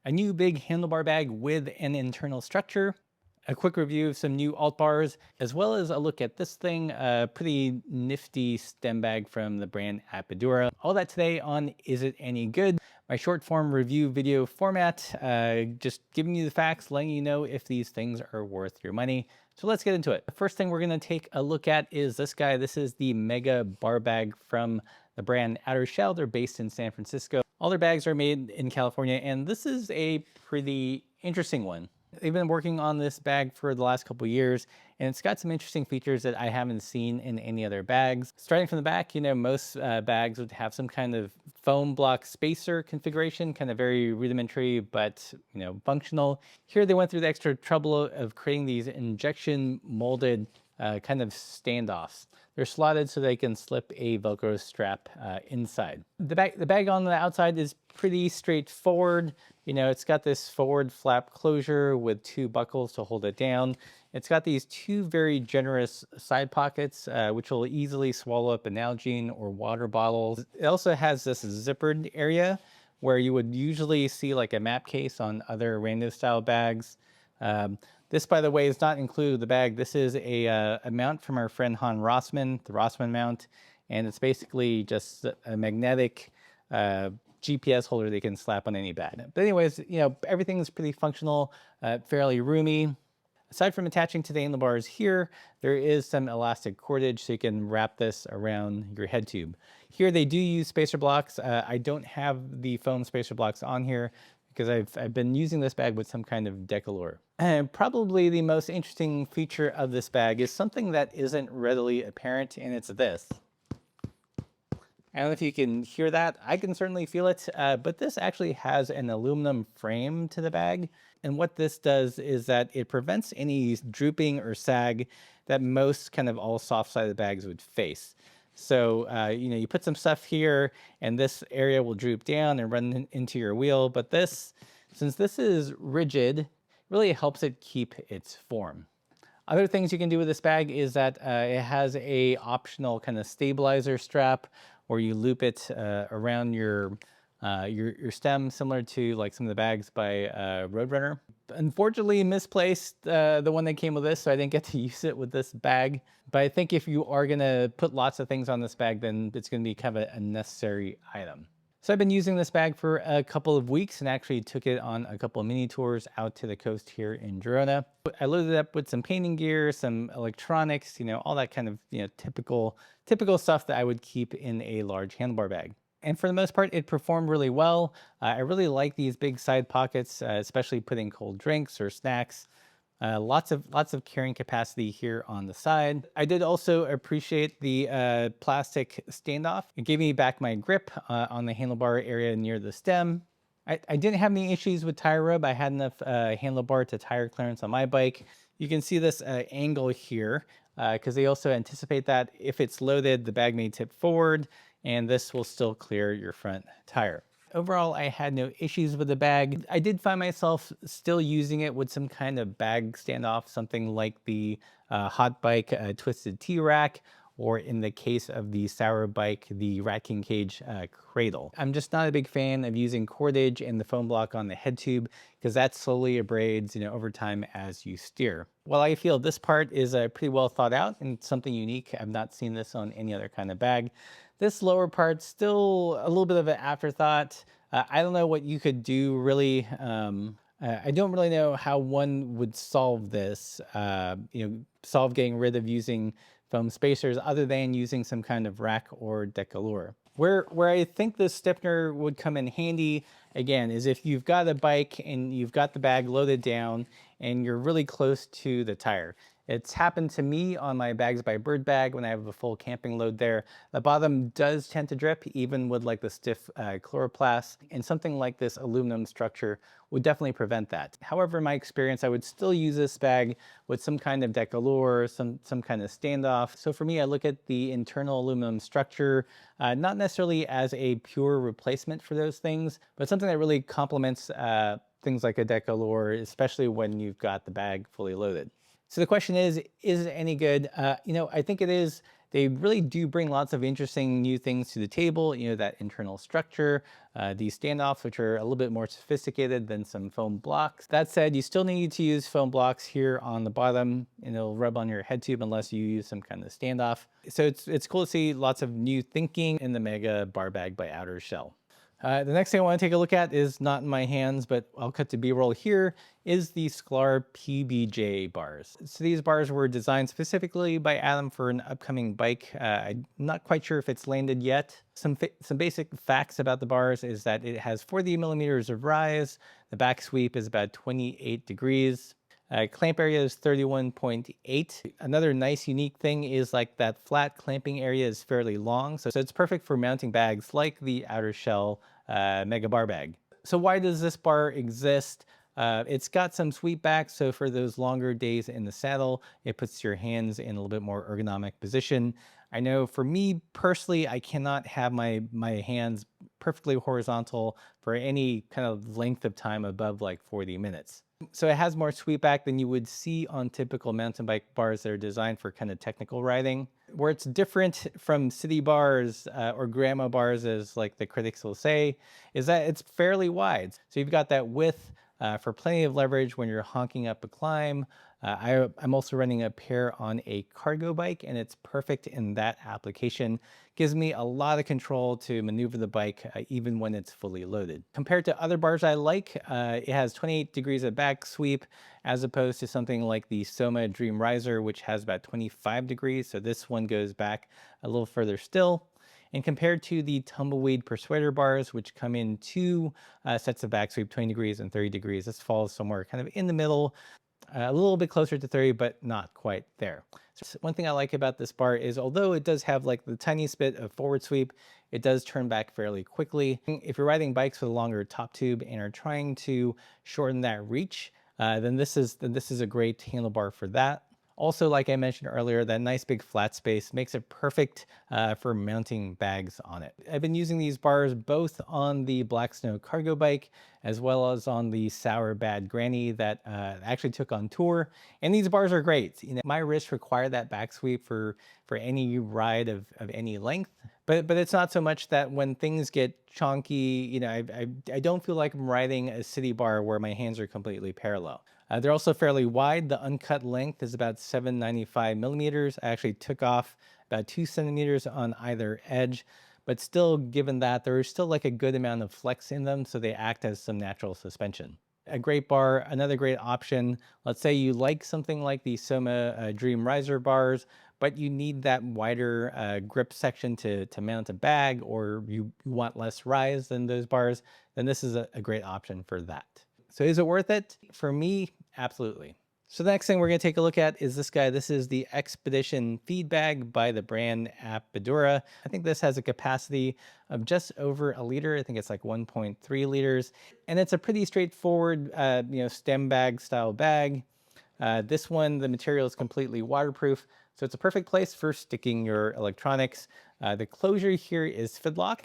a new big handlebar bag with an internal structure, a quick review of some new alt bars, as well as a look at this thing, a pretty nifty stem bag from the brand Apidura. All that today on Is It Any Good? My short form review video format, just giving you the facts, letting you know if these things are worth your money. So let's get into it. The first thing we're gonna take a look at is this guy. This is the Mega Bar Bag from the brand Outershell. They're based in San Francisco. All their bags are made in California, and this is a pretty interesting one. They've been working on this bag for the last couple years, and it's got some interesting features that I haven't seen in any other bags. Starting from the back, you know, most bags would have some kind of foam block spacer configuration, kind of very rudimentary, but, you know, functional. Here they went through the extra trouble of creating these injection molded kind of standoffs. They're slotted so they can slip a Velcro strap inside. The bag on the outside is pretty straightforward. You know, it's got this forward flap closure with two buckles to hold it down. It's got these two very generous side pockets, which will easily swallow up a Nalgene or water bottles. It also has this zippered area where you would usually see like a map case on other rando style bags. This, by the way, is not included with the bag. This is a mount from our friend Han Rossman, the Rossman mount, and it's basically just a magnetic GPS holder they can slap on any bag. But anyways, you know, everything's pretty functional, fairly roomy. Aside from attaching to the handlebars here, there is some elastic cordage so you can wrap this around your head tube. Here they do use spacer blocks. I don't have the foam spacer blocks on here because I've been using this bag with some kind of decalure. And probably the most interesting feature of this bag is something that isn't readily apparent, and it's this. I don't know if you can hear that. I can certainly feel it, but this actually has an aluminum frame to the bag. And what this does is that it prevents any drooping or sag that most kind of all soft-sided bags would face. So, you know, you put some stuff here and this area will droop down and run into your wheel. But this, since this is rigid, really helps it keep its form. Other things you can do with this bag is that it has a optional kind of stabilizer strap where you loop it around your stem, similar to like some of the bags by Roadrunner. Unfortunately misplaced the one that came with this, so I didn't get to use it with this bag. But I think if you are gonna put lots of things on this bag, then it's gonna be kind of a necessary item. So I've been using this bag for a couple of weeks and actually took it on a couple of mini tours out to the coast here in Girona. I loaded it up with some painting gear, some electronics, you know, all that kind of, you know, typical stuff that I would keep in a large handlebar bag. And for the most part, it performed really well. I really like these big side pockets, especially putting cold drinks or snacks. Lots of carrying capacity here on the side. I did also appreciate the plastic standoff. It gave me back my grip on the handlebar area near the stem. I didn't have any issues with tire rub. I had enough handlebar to tire clearance on my bike. You can see this angle here because they also anticipate that if it's loaded, the bag may tip forward and this will still clear your front tire. Overall, I had no issues with the bag. I did find myself still using it with some kind of bag standoff, something like the Hot Bike Twisted T-Rack, or in the case of the Sour Bike, the Rat King Cage Cradle. I'm just not a big fan of using cordage and the foam block on the head tube because that slowly abrades, you know, over time as you steer. While I feel this part is pretty well thought out and something unique, I've not seen this on any other kind of bag. This lower part's still a little bit of an afterthought. I don't know what you could do really. I don't really know how one would solve this, you know, solve getting rid of using foam spacers other than using some kind of rack or decalure. Where I think this stiffener would come in handy, again, is if you've got a bike and you've got the bag loaded down and you're really close to the tire. It's happened to me on my Bags by Bird bag when I have a full camping load there. The bottom does tend to drip even with like the stiff chloroplast, and something like this aluminum structure would definitely prevent that. However, in my experience, I would still use this bag with some kind of decalure, some kind of standoff. So for me, I look at the internal aluminum structure, not necessarily as a pure replacement for those things, but something that really complements things like a decalure, especially when you've got the bag fully loaded. So the question is it any good? You know, I think it is They really do bring lots of interesting new things to the table, that internal structure, these standoffs, which are a little bit more sophisticated than some foam blocks. That said, you still need to use foam blocks here on the bottom, and it'll rub on your head tube unless you use some kind of standoff. So it's cool to see lots of new thinking in the Mega Bar Bag by Outershell. The next thing I want to take a look at is not in my hands, but I'll cut to B-roll here, is the Sklar PBJ bars. So these bars were designed specifically by Adam for an upcoming bike. I'm not quite sure if it's landed yet. Some basic facts about the bars is that it has 40 millimeters of rise. The back sweep is about 28 degrees. Clamp area is 31.8. Another nice unique thing is like that flat clamping area is fairly long, so it's perfect for mounting bags like the Outershell Mega Bar Bag. So why does this bar exist? It's got some sweep back, so for those longer days in the saddle, it puts your hands in a little bit more ergonomic position. I know for me personally, I cannot have my hands perfectly horizontal for any kind of length of time above like 40 minutes. So it has more sweep back than you would see on typical mountain bike bars that are designed for kind of technical riding. Where it's different from city bars or grandma bars, as like the critics will say, is that it's fairly wide. So you've got that width for plenty of leverage when you're honking up a climb. I'm also running a pair on a cargo bike, and it's perfect in that application. Gives me a lot of control to maneuver the bike even when it's fully loaded. Compared to other bars I like, it has 28 degrees of back sweep as opposed to something like the Soma Dream Riser, which has about 25 degrees. So this one goes back a little further still. And compared to the Tumbleweed Persuader bars, which come in two sets of back sweep, 20 degrees and 30 degrees, this falls somewhere kind of in the middle. A little bit closer to 30, but not quite there. So one thing I like about this bar is although it does have like the tiniest bit of forward sweep, it does turn back fairly quickly. If you're riding bikes with a longer top tube and are trying to shorten that reach, then this is a great handlebar for that. Also, like I mentioned earlier, that nice big flat space makes it perfect for mounting bags on it. I've been using these bars both on the Black Snow cargo bike as well as on the Sour Bad Granny that actually took on tour. And these bars are great. My wrists require that back sweep for any ride of any length. But it's not so much that when things get chonky, I don't feel like I'm riding a city bar where my hands are completely parallel. They're also fairly wide. The uncut length is about 795 millimeters. I actually took off about 2 centimeters on either edge, but still, given that, there is still like a good amount of flex in them, so they act as some natural suspension. A great bar, another great option. Let's say you like something like the Soma Dream Riser bars, but you need that wider grip section to mount a bag, or you want less rise than those bars, then this is a great option for that. So is it worth it? For me, absolutely. So the next thing we're going to take a look at is this guy. This is the Expedition Feed Bag by the brand Apidura. I think this has a capacity of just over a liter. I think it's like 1.3 liters. And it's a pretty straightforward, stem bag style bag. This one, the material is completely waterproof. So it's a perfect place for sticking your electronics. The closure here is Fidlock.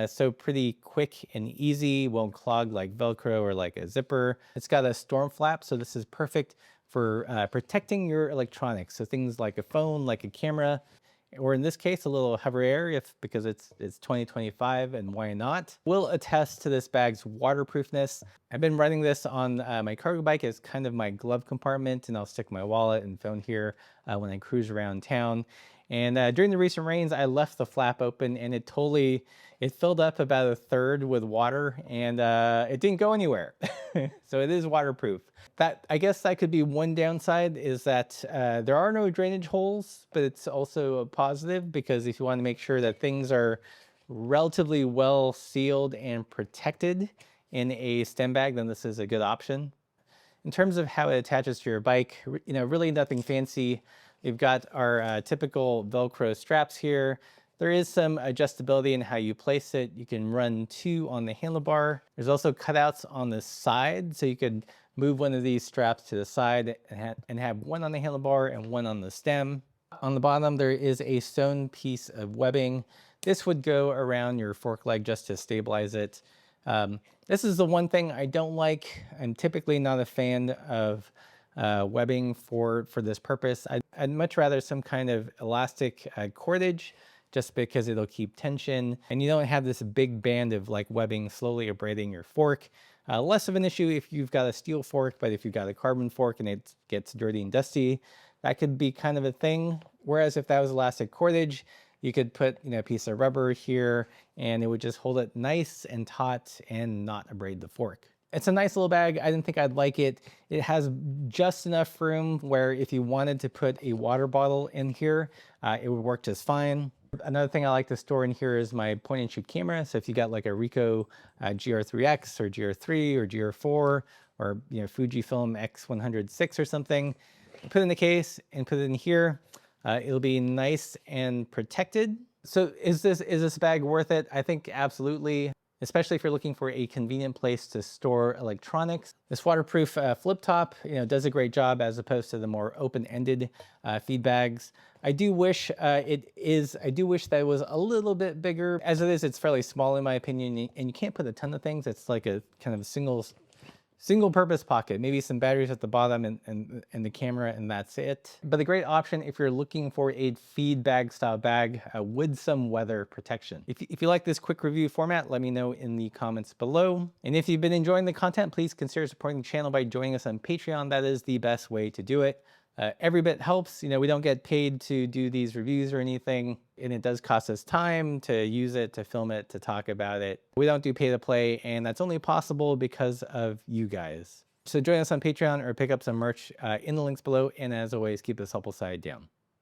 So pretty quick and easy, won't clog like Velcro or like a zipper. It's got a storm flap, so this is perfect for protecting your electronics. So things like a phone, like a camera, or in this case, a little hover air because it's 2025 and why not. We'll attest to this bag's waterproofness. I've been running this on my cargo bike as kind of my glove compartment, and I'll stick my wallet and phone here when I cruise around town. And during the recent rains, I left the flap open and it filled up about a third with water, and it didn't go anywhere. So it is waterproof. I guess that could be one downside, is that there are no drainage holes, but it's also a positive because if you want to make sure that things are relatively well sealed and protected in a stem bag, then this is a good option. In terms of how it attaches to your bike, really nothing fancy. We've got our typical Velcro straps here. There is some adjustability in how you place it. You can run 2 on the handlebar. There's also cutouts on the side, so you could move one of these straps to the side and have one on the handlebar and one on the stem. On the bottom, there is a sewn piece of webbing. This would go around your fork leg just to stabilize it. This is the one thing I don't like. I'm typically not a fan of webbing for this purpose. I'd much rather some kind of elastic cordage, just because it'll keep tension and you don't have this big band of like webbing slowly abrading your fork. Less of an issue if you've got a steel fork, but if you've got a carbon fork and it gets dirty and dusty, that could be kind of a thing. Whereas if that was elastic cordage, you could put, a piece of rubber here and it would just hold it nice and taut and not abrade the fork. It's a nice little bag. I didn't think I'd like it. It has just enough room where if you wanted to put a water bottle in here, it would work just fine. Another thing I like to store in here is my point and shoot camera. So if you got like a Ricoh GR3X or GR3 or GR4 or Fujifilm X106 or something, put it in the case and put it in here. It'll be nice and protected. So is this bag worth it? I think absolutely, especially if you're looking for a convenient place to store electronics. This waterproof flip top, does a great job as opposed to the more open-ended feed bags. I do wish that it was a little bit bigger. As it is, it's fairly small in my opinion, and you can't put a ton of things. It's like a kind of a single purpose pocket, maybe some batteries at the bottom and the camera, and that's it. But a great option if you're looking for a feed bag style bag with some weather protection. If you like this quick review format, let me know in the comments below. And if you've been enjoying the content, please consider supporting the channel by joining us on Patreon. That is the best way to do it. Every bit helps. We don't get paid to do these reviews or anything, and it does cost us time to use it, to film it, to talk about it. We don't do pay to play, and that's only possible because of you guys. So join us on Patreon or pick up some merch in the links below, and as always, keep this helpful side down.